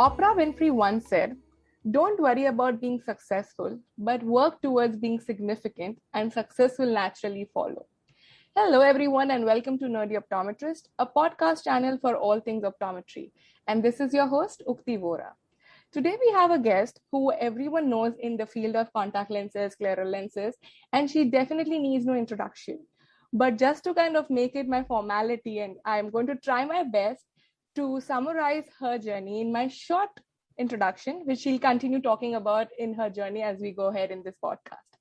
Oprah Winfrey once said, "Don't worry about being successful, but work towards being significant and success will naturally follow." Hello, everyone, and welcome to Nerdy Optometrist, a podcast channel for all things optometry. And this is your host, Ukti Vora. Today, we have a guest who everyone knows in the field of contact lenses, scleral lenses, and she definitely needs no introduction. But just to kind of make it my formality, and I'm going to try my best to summarize her journey in my short introduction, which she'll continue talking about in her journey as we go ahead in this podcast.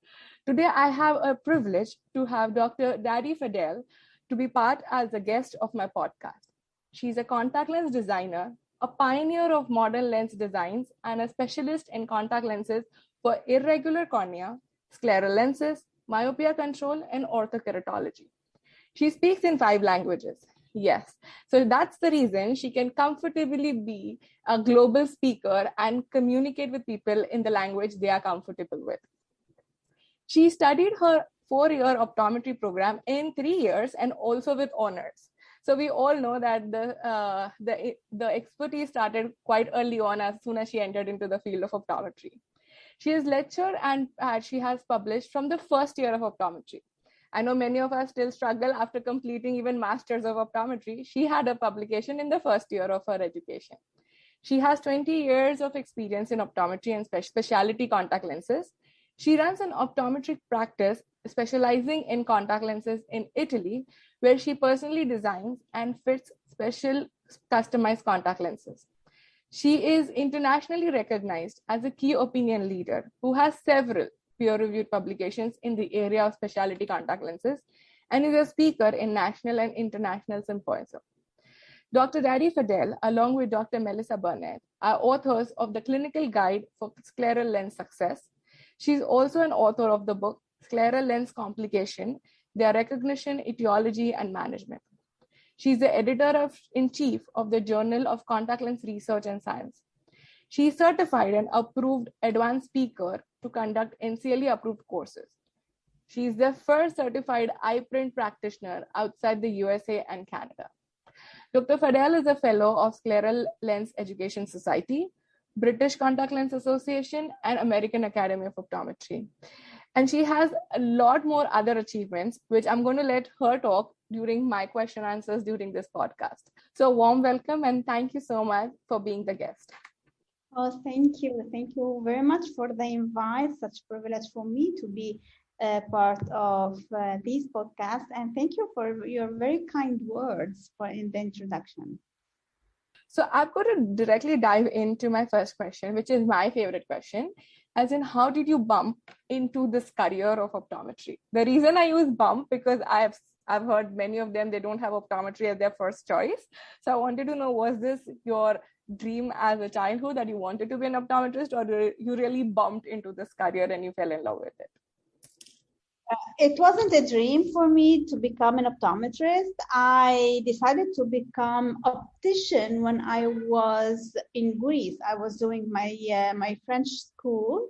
Today, I have a privilege to have Dr. Daddi Fadel to be part as a guest of my podcast. She's a contact lens designer, a pioneer of modern lens designs, and a specialist in contact lenses for irregular cornea, scleral lenses, myopia control, and orthokeratology. She speaks in 5 languages. Yes, so that's the reason she can comfortably be a global speaker and communicate with people in the language they are comfortable with. She studied her 4-year optometry program in 3 years and also with honors. So we all know that the expertise started quite early on as soon as she entered into the field of optometry. She has lectured and she has published from the first year of optometry. I know many of us still struggle after completing even masters of optometry. She had a publication in the first year of her education. She has 20 years of experience in optometry and specialty contact lenses. She runs an optometric practice specializing in contact lenses in Italy, where she personally designs and fits special customized contact lenses. She is internationally recognized as a key opinion leader who has several peer-reviewed publications in the area of specialty contact lenses and is a speaker in national and international symposia. Dr. Daddi Fadel, along with Dr. Melissa Burnett, are authors of the Clinical Guide for Scleral Lens Success. She's also an author of the book Scleral Lens Complication, Their Recognition, Etiology, and Management. She's the editor-in-chief of the Journal of Contact Lens Research and Science. She's certified and approved advanced speaker to conduct NCLE-approved courses. She's the first certified eye print practitioner outside the USA and Canada. Dr. Fadel is a fellow of Scleral Lens Education Society, British Contact Lens Association, and American Academy of Optometry. And she has a lot more other achievements, which I'm going to let her talk during my question answers during this podcast. So warm welcome and thank you so much for being the guest. Oh, thank you. Thank you very much for the invite. Such a privilege for me to be part of this podcast. And thank you for your very kind words in the introduction. So I'm going to directly dive into my first question, which is my favorite question, as in how did you bump into this career of optometry? The reason I use bump because I've heard many of them, they don't have optometry as their first choice. So I wanted to know, was this your dream as a childhood that you wanted to be an optometrist, or you really bumped into this career and you fell in love with it? It wasn't a dream for me to become an optometrist. I decided to become optician when I was in Greece. I was doing my French school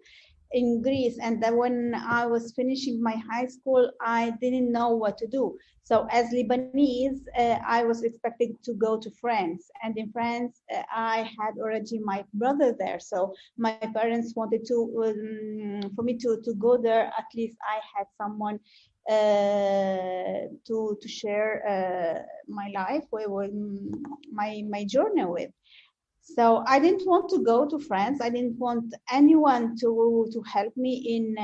in Greece, and then when I was finishing my high school, I didn't know what to do. So as Lebanese, I was expected to go to France, and in France, I had already my brother there. So my parents wanted for me to go there. At least I had someone to share my life with, my journey with. So I didn't want to go to France. I didn't want anyone to help me in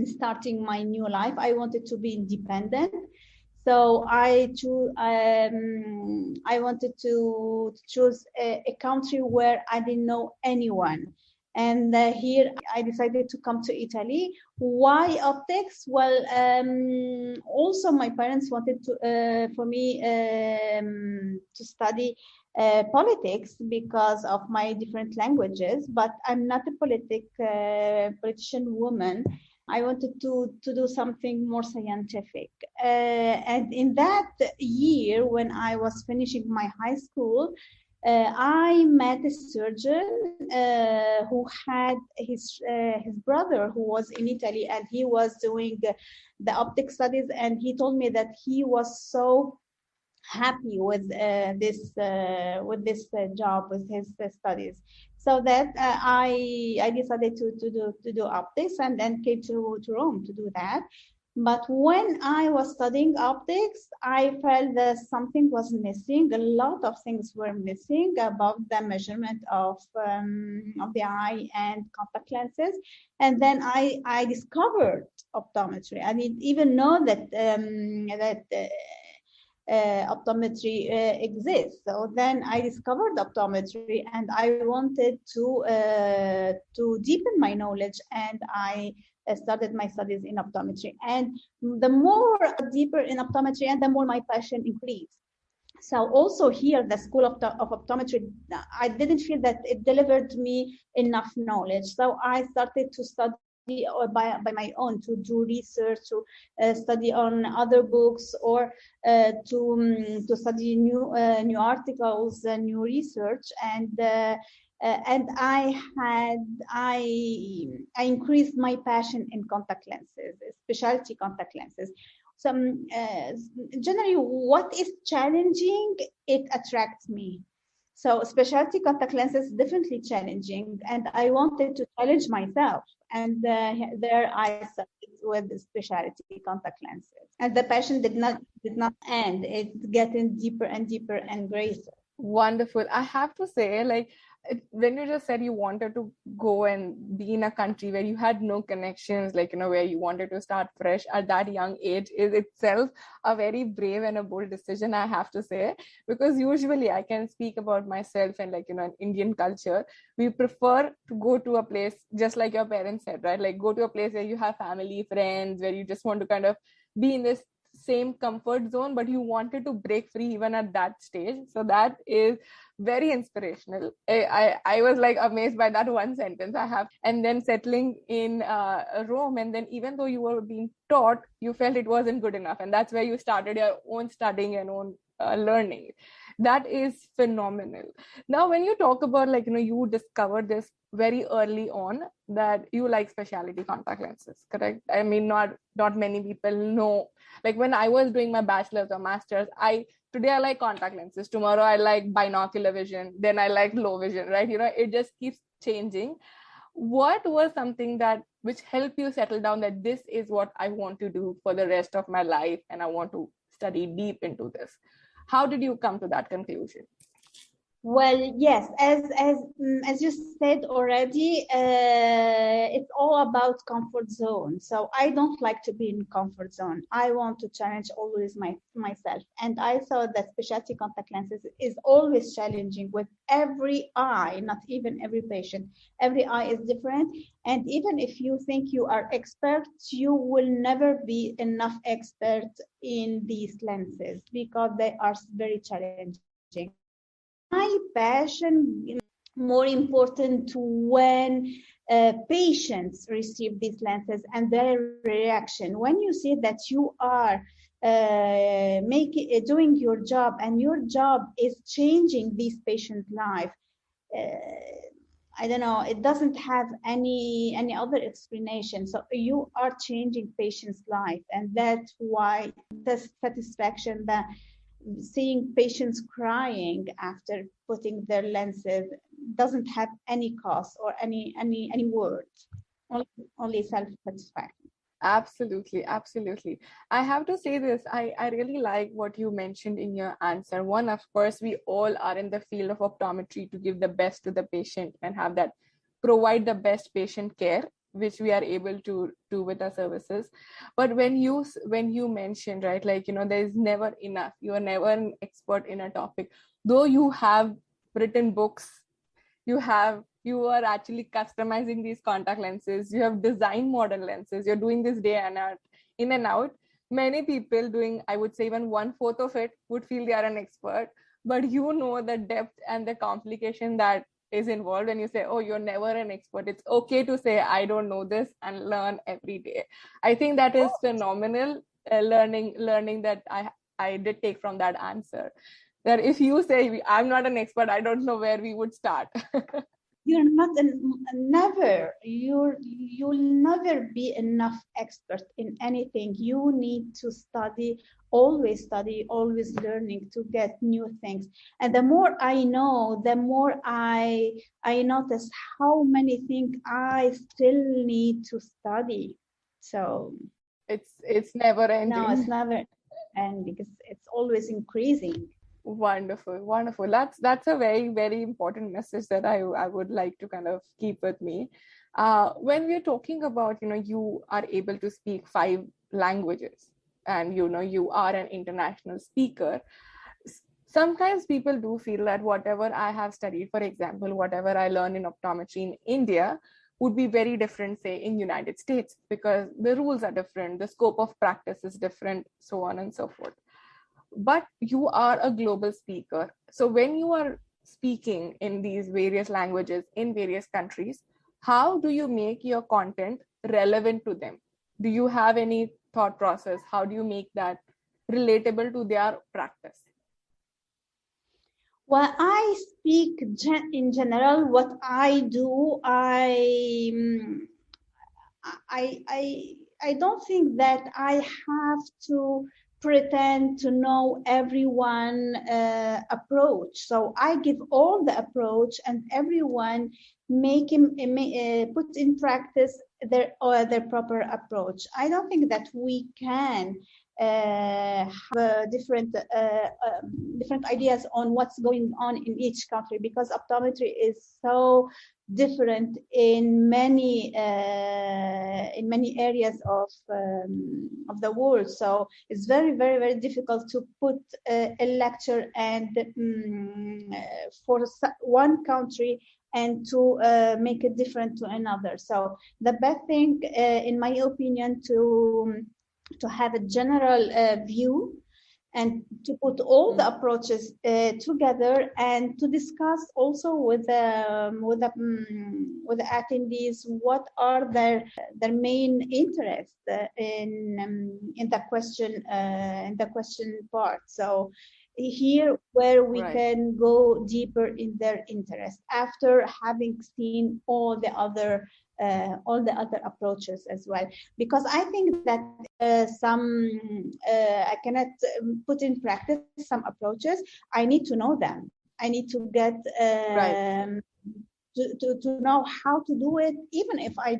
starting my new life. I wanted to be independent. So I wanted to choose a country where I didn't know anyone. And here I decided to come to Italy. Why optics? Well, also my parents wanted for me to study politics because of my different languages, but I'm not a politician woman. I wanted to do something more scientific. And in that year, when I was finishing my high school, I met a surgeon who had his brother who was in Italy, and he was doing the optic studies, and he told me that he was so happy with this job, with his studies. So that I decided to do optics, and then came to Rome to do that. But when I was studying optics, I felt that something was missing. A lot of things were missing about the measurement of the eye and contact lenses. And then I discovered optometry. I didn't even know that optometry exists. So then I discovered optometry, and I wanted to deepen my knowledge, and I started my studies in optometry. And the more deeper in optometry, and the more my passion increased. So also here, the School of Optometry, I didn't feel that it delivered me enough knowledge. So I started to study by my own, to do research, to study on other books, or to study new articles, new research, and I increased my passion in contact lenses, specialty contact lenses. So generally, what is challenging, it attracts me. So specialty contact lenses is definitely challenging, and I wanted to challenge myself. And there I started with the specialty contact lenses, and the passion did not end. It's getting deeper and deeper and greater. Wonderful. I have to say, like, when you just said you wanted to go and be in a country where you had no connections, like, where you wanted to start fresh at that young age, is itself a very brave and a bold decision, I have to say, because usually I can speak about myself and, like, in Indian culture, we prefer to go to a place, just like your parents said, right? Like, go to a place where you have family, friends, where you just want to kind of be in this same comfort zone, but you wanted to break free even at that stage. So that is very inspirational. I was like amazed by that one sentence I have. And then settling in Rome, and then even though you were being taught, you felt it wasn't good enough, and that's where you started your own studying and own learning. That is phenomenal. Now, when you talk about, like, you discovered this very early on, that you like specialty contact lenses, correct? I mean, not many people know. Like, when I was doing my bachelor's or master's, today I like contact lenses, tomorrow I like binocular vision, then I like low vision, right? It just keeps changing. What was something which helped you settle down that this is what I want to do for the rest of my life, and I want to study deep into this? How did you come to that conclusion? Well, yes, as you said already, it's all about comfort zone. So I don't like to be in comfort zone. I want to challenge always myself. And I thought that specialty contact lenses is always challenging with every eye, not even every patient. Every eye is different. And even if you think you are expert, you will never be enough expert in these lenses because they are very challenging. My passion is more important when patients receive these lenses and their reaction. When you see that you are doing your job, and your job is changing these patients' life, I don't know, it doesn't have any other explanation. So you are changing patients' life, and that's why the satisfaction that seeing patients crying after putting their lenses doesn't have any cost or any words, only self-satisfaction. Absolutely, absolutely. I have to say this, I really like what you mentioned in your answer. One, of course, we all are in the field of optometry to give the best to the patient and provide the best patient care, which we are able to do with our services. But when you mentioned, right, like, there is never enough. You are never an expert in a topic. Though you have written books, you are actually customizing these contact lenses, you have designed modern lenses, you're doing this day and out, in and out. Many people doing, I would say, even 1/4 of it would feel they are an expert, but the depth and the complication that is involved when you say, oh, you're never an expert. It's okay to say, I don't know this, and learn every day. I think that is phenomenal learning that I did take from that answer. That if you say, I'm not an expert, I don't know where we would start. you're not never you'll never be enough expert in anything. You need to study, always learning to get new things. And the more I know, the more I notice how many things I still need to study. So It's never ending. no, it's never ending because it's always increasing. Wonderful. That's a very, very important message that I would like to kind of keep with me. When we're talking about, you are able to speak 5 languages and, you are an international speaker. Sometimes people do feel that whatever I have studied, for example, whatever I learned in optometry in India would be very different, say, in United States, because the rules are different, the scope of practice is different, so on and so forth. But you are a global speaker. So when you are speaking in these various languages in various countries, how do you make your content relevant to them? Do you have any thought process? How do you make that relatable to their practice? Well, I speak in general. What I do, I don't think that I have to pretend to know everyone approach. So I give all the approach, and everyone make him put in practice their proper approach. I don't think that we can have different ideas on what's going on in each country, because optometry is so different in many areas of the world. So it's very, very, very difficult to put a lecture and for one country and to make it different to another. So the best thing, in my opinion, to have a general view and to put all the approaches together, and to discuss also with the attendees what are their main interests in the question part. So here where we can go deeper in their interest after having seen all the other approaches as well, because I think that I cannot put in practice some approaches. I need to know them. I need to get to know how to do it, even if I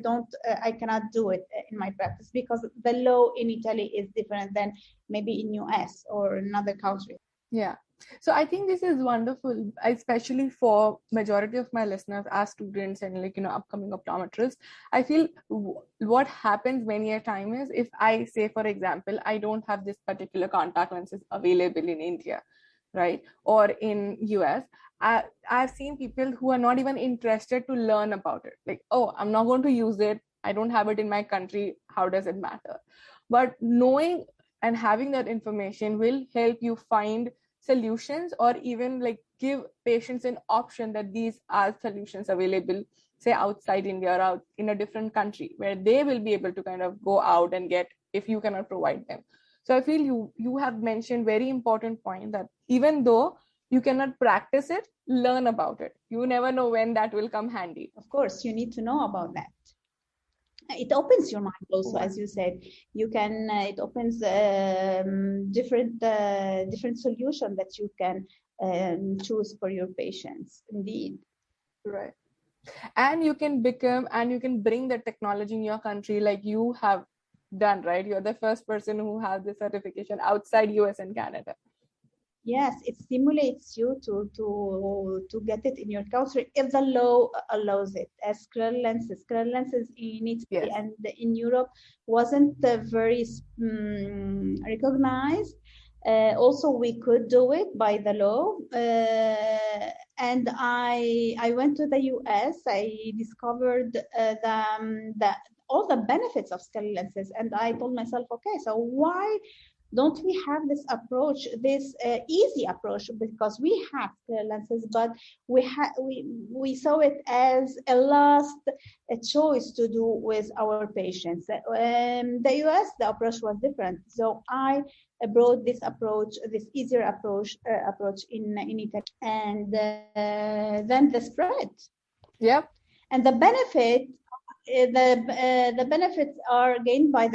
cannot do it in my practice, because the law in Italy is different than maybe in US or another country. Yeah. So I think this is wonderful, especially for majority of my listeners as students and upcoming optometrists. I feel what happens many a time is, if I say, for example, I don't have this particular contact lenses available in India, right, or in US, I've seen people who are not even interested to learn about it. Like, oh, I'm not going to use it. I don't have it in my country. How does it matter? But knowing and having that information will help you find solutions, or even like give patients an option that these are solutions available, say outside India or out in a different country, where they will be able to kind of go out and get if you cannot provide them. So I feel you have mentioned very important point that even though you cannot practice it, learn about it. You never know when that will come handy. Of course, you need to know about that. It opens your mind also, as you said. You can. It opens different solution that you can choose for your patients. Indeed, right. And you can bring the technology in your country, like you have done, right? You're the first person who has this certification outside US and Canada. Yes, it stimulates you to get it in your country if the law allows it. As scleral lenses in Italy and in Europe wasn't very recognized. Also, we could do it by the law. And I went to the US. I discovered all the benefits of scleral lenses, and I told myself, okay, so why don't we have this approach, this easy approach? Because we have scleral lenses, but we saw it as a last choice to do with our patients. The US, the approach was different. So I brought this approach, this easier approach in Italy, and then the spread. Yep. And the benefits are gained by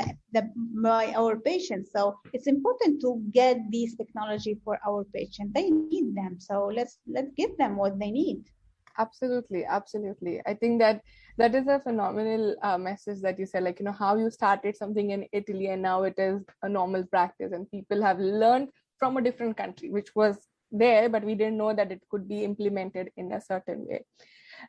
by our patients. So it's important to get these technology for our patients. They need them, so let's give them what they need. Absolutely, absolutely. I think that that is a phenomenal message that you said, like, how you started something in Italy and now it is a normal practice and people have learned from a different country, which was there, but we didn't know that it could be implemented in a certain way.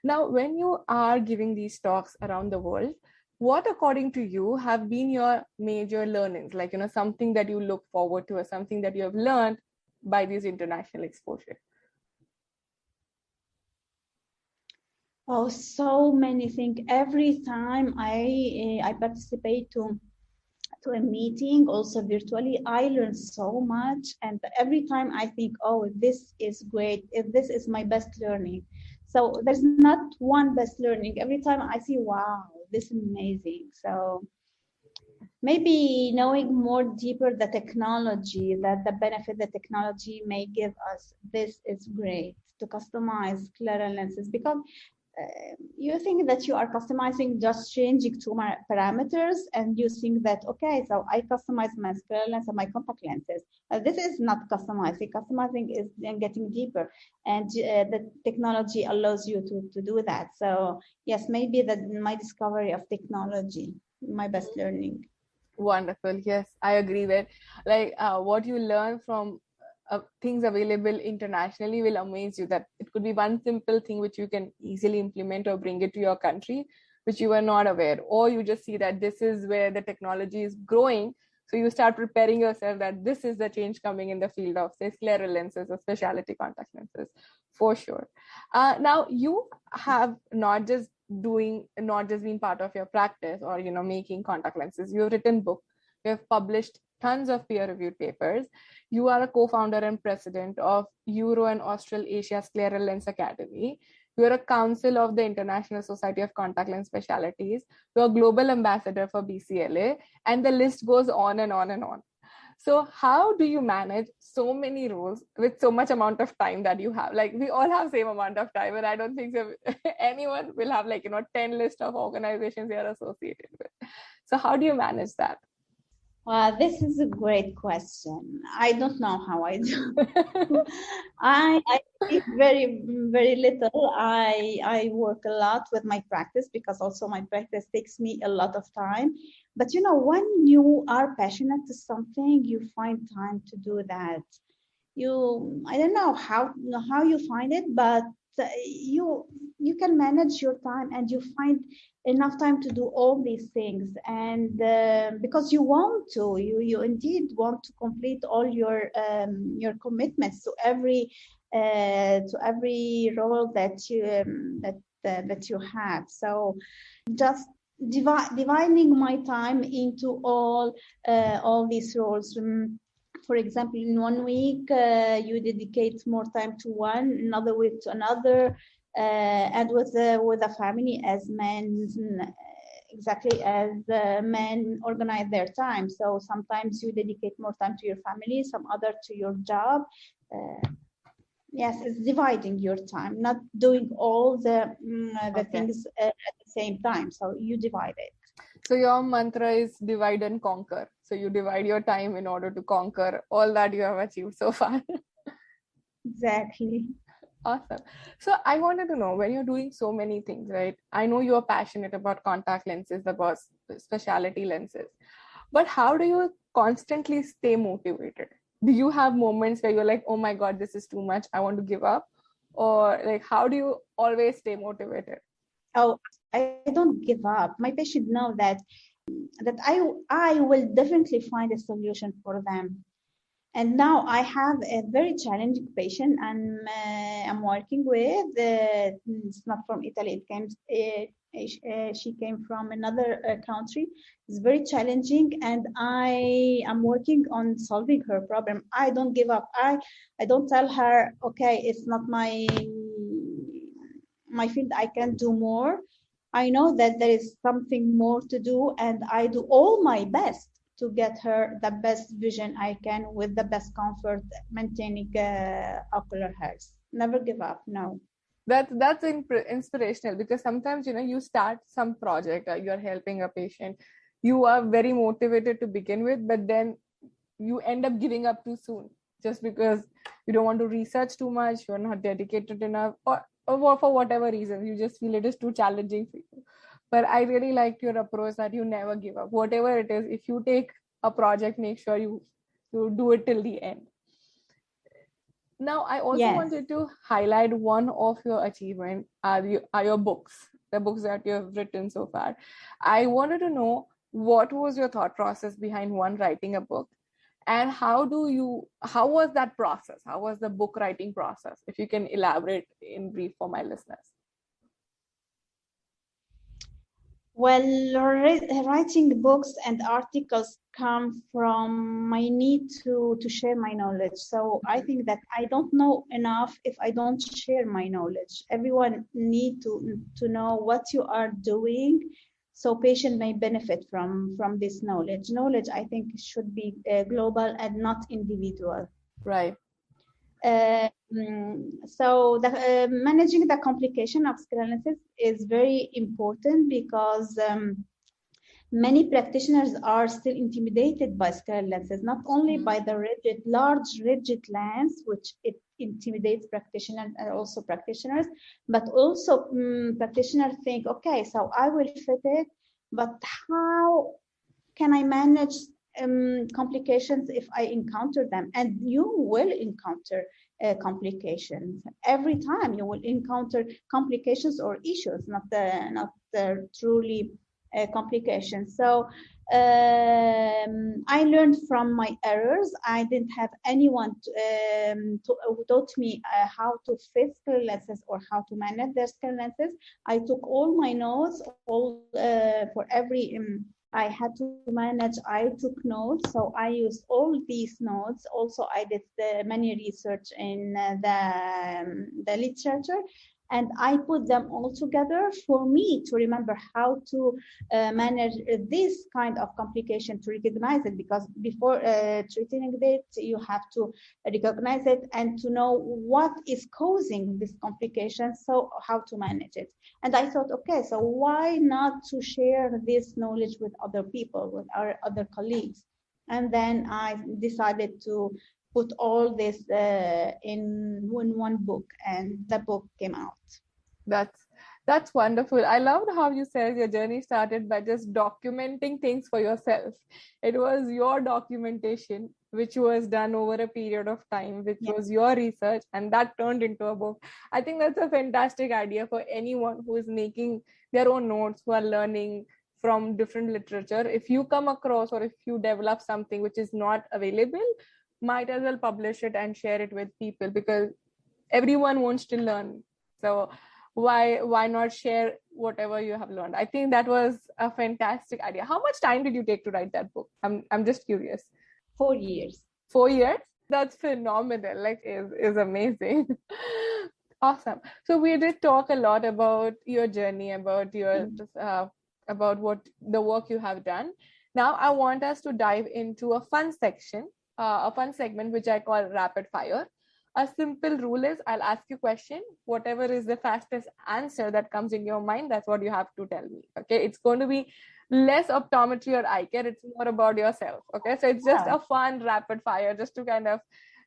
Now, when you are giving these talks around the world, what, according to you, have been your major learnings? Like, something that you look forward to or something that you have learned by these international exposure? Oh, so many things. Every time I participate to a meeting, also virtually, I learn so much. And every time I think, oh, this is great. If this is my best learning. So there's not one best learning. Every time I see, wow, this is amazing. So maybe knowing more deeper the technology, that the benefit the technology may give us, this is great to customize scleral lenses, because you think that you are customizing just changing two parameters, and you think that, okay, so I customize my scleral lens and my contact lenses. This is not customizing. Customizing is then getting deeper, and the technology allows you to do that. So yes, maybe that my discovery of technology, my best learning. Wonderful. Yes, I agree with, like, what you learn from things available internationally will amaze you, that it could be one simple thing which you can easily implement or bring it to your country, which you were not aware, or you just see that this is where the technology is growing. So you start preparing yourself that this is the change coming in the field of, say, scleral lenses or specialty contact lenses, for sure. Now, you have not just been part of your practice or making contact lenses. You have written books, you have published tons of peer-reviewed papers. You are a co-founder and president of Euro and Australasia Scleral Lens Academy. You are a council of the International Society of Contact Lens Specialties. You are a global ambassador for BCLA, and the list goes on and on and on. So how do you manage so many roles with so much amount of time that you have? Like, we all have same amount of time, and I don't think so anyone will have 10 list of organizations they are associated with. So how do you manage that? This is a great question. I don't know how I do. I speak very, very little. I work a lot with my practice, because also my practice takes me a lot of time. But when you are passionate to something, you find time to do that. I don't know how you find it, but you can manage your time, and you find enough time to do all these things. And because you indeed want to complete all your commitments to every role that you have. So just dividing my time into all these roles. For example, in one week, you dedicate more time to one, another week to another, and with a family, as men, exactly as men organize their time. So sometimes you dedicate more time to your family, some other to your job. Yes, it's dividing your time, not doing all the things at the same time. So you divide it. So your mantra is divide and conquer. So you divide your time in order to conquer all that you have achieved so far. Exactly. Awesome. So I wanted to know, when you're doing so many things, right? I know you're passionate about contact lenses, about specialty lenses, but how do you constantly stay motivated? Do you have moments where you're like, oh my God, this is too much, I want to give up? Or like, how do you always stay motivated? Oh, I don't give up. My patients know that I will definitely find a solution for them. And now I have a very challenging patient I'm working with. It's not from Italy. She came from another country. It's very challenging, and I am working on solving her problem. I don't give up. I don't tell her, okay, it's not my field. I can do more. I know that there is something more to do, and I do all my best to get her the best vision I can with the best comfort, maintaining ocular health. Never give up, no. That's inspirational, because sometimes, you start some project, you're helping a patient, you are very motivated to begin with, but then you end up giving up too soon just because you don't want to research too much, you're not dedicated enough, or for whatever reason you just feel it is too challenging for you. But I really liked your approach that you never give up. Whatever it is, if you take a project, make sure you do it till the end. Now, I also wanted to highlight one of your achievements are your books, the books that you have written so far. I wanted to know, what was your thought process behind writing a book, and how was that process? How was the book writing process? If you can elaborate in brief for my listeners. Well, writing books and articles come from my need to share my knowledge. So I think that I don't know enough if I don't share my knowledge. Everyone need to know what you are doing, so patient may benefit from this knowledge. Knowledge, I think, should be global and not individual. Right. So managing the complication of scleral lenses is very important, because many practitioners are still intimidated by scleral lenses, not only by the large rigid lens, which it intimidates practitioners and also practitioners, but also practitioners think, okay, so I will fit it, but how can I manage complications if I encounter them? And you will encounter complications every time. You will encounter complications or issues, not the truly complications. So I learned from my errors. I didn't have anyone who taught me how to fit scleral lenses or how to manage their scleral lenses. I took all my notes, for every I had to manage, I took notes, so I used all these notes. Also, I did many research in the literature, and I put them all together for me to remember how to manage this kind of complication, to recognize it, because before treating it, you have to recognize it and to know what is causing this complication, so how to manage it. And I thought, okay, so why not to share this knowledge with other people, with our other colleagues? And then I decided to put all this in one book, and the book came out. That's wonderful. I loved how you said your journey started by just documenting things for yourself. It was your documentation, which was done over a period of time, which was your research, and that turned into a book. I think that's a fantastic idea for anyone who is making their own notes, who are learning from different literature. If you come across, or if you develop something which is not available, might as well publish it and share it with people, because everyone wants to learn. So why not share whatever you have learned? I think that was a fantastic idea. How much time did you take to write that book? I'm just curious. 4 years. 4 years? That's phenomenal. Like, is amazing. Awesome. So we did talk a lot about your journey, about your about what the work you have done. Now I want us to dive into a fun section, a fun segment which I call rapid fire. A simple rule is, I'll ask you a question. Whatever is the fastest answer that comes in your mind, that's what you have to tell me. Okay, it's going to be less optometry or eye care. It's more about yourself. Okay, so it's just a fun rapid fire, just to kind of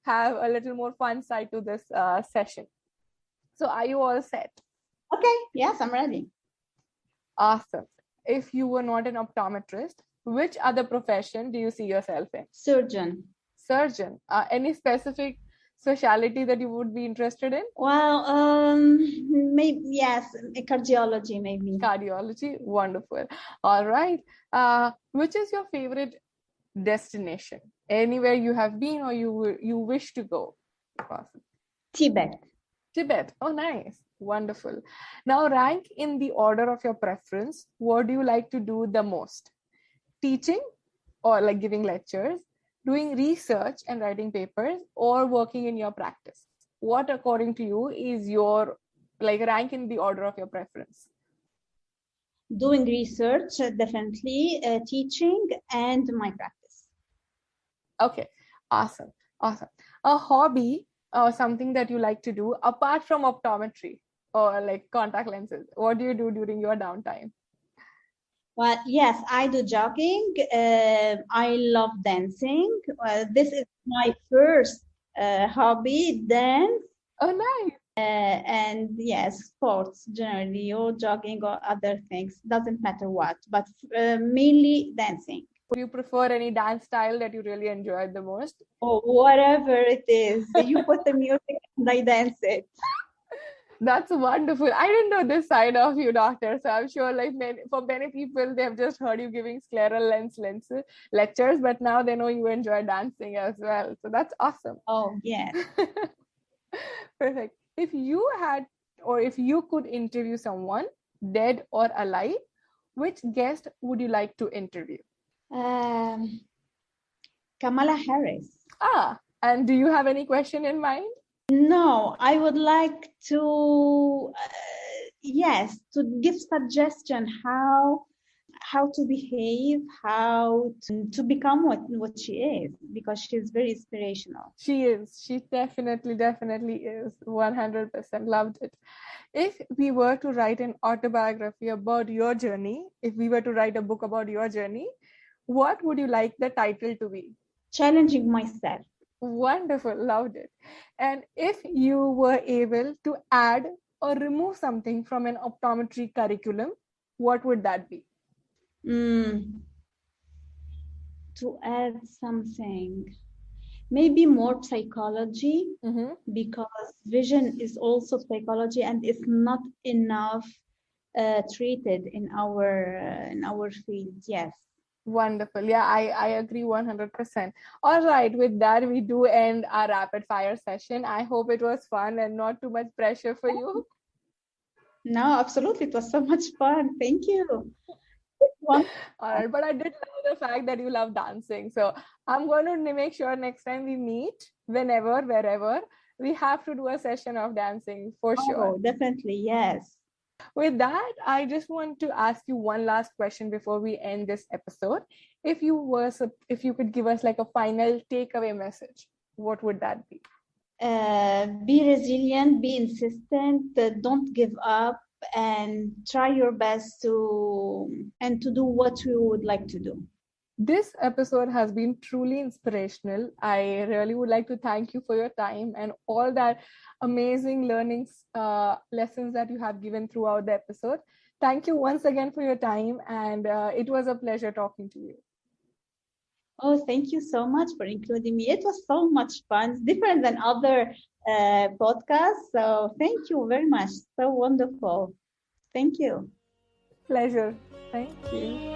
have a little more fun side to this session. So are you all set? Okay, yes, I'm ready. Awesome. If you were not an optometrist, which other profession do you see yourself in? Surgeon. Surgeon. Any specific speciality that you would be interested in? Well, maybe, yes, cardiology, maybe. Cardiology, wonderful. All right. Which is your favorite destination? Anywhere you have been or you wish to go? Awesome. Tibet. Tibet. Oh, nice. Wonderful. Now, rank in the order of your preference. What do you like to do the most? Teaching, or like giving lectures, doing research and writing papers, or working in your practice? What, according to you, is your rank in the order of your preference? Doing research, definitely, teaching, and my practice. Okay, awesome. A hobby or something that you like to do apart from optometry? or like contact lenses? What do you do during your downtime? Well, yes, I do jogging. I love dancing. This is my first hobby, dance. Oh, nice. And yes, sports generally, or jogging or other things, doesn't matter what, but mainly dancing. Do you prefer any dance style that you really enjoyed the most? Or whatever it is, you put the music and I dance it. That's wonderful. I didn't know this side of you, doctor. So I'm sure, like for many people, they have just heard you giving scleral lens lectures, but now they know you enjoy dancing as well. So that's awesome. Oh, yes. Perfect. If you had, or if you could interview someone, dead or alive, which guest would you like to interview? Kamala Harris. And do you have any question in mind? No, I would like to, yes, to give suggestion how to behave, how to become what she is, because she's very inspirational. She is. She definitely is. 100% loved it. If we were to write an autobiography about your journey, if we were to write a book about your journey, what would you like the title to be? Challenging myself. Wonderful, loved it. And if you were able to add or remove something from an optometry curriculum, what would that be? To add something, maybe more psychology, because vision is also psychology and it's not enough treated in our field. Yes. Wonderful. Yeah, I agree 100%. All right, with that, we do end our rapid fire session. I hope it was fun and not too much pressure for you. No, absolutely. It was so much fun. Thank you. All right, but I did love the fact that you love dancing. So I'm going to make sure next time we meet, whenever, wherever, we have to do a session of dancing for sure. Oh, definitely. Yes. With that, I just want to ask you one last question before we end this episode. If you could give us like a final takeaway message, what would that be? Be resilient, be insistent, don't give up, and try your best to do what you would like to do. This episode has been truly inspirational. I really would like to thank you for your time and all that amazing learnings, lessons that you have given throughout the episode. Thank you once again for your time, and it was a pleasure talking to you. Oh, thank you so much for including me. It was so much fun. It's different than other podcasts. So thank you very much. So wonderful. Thank you. Pleasure. Thank you.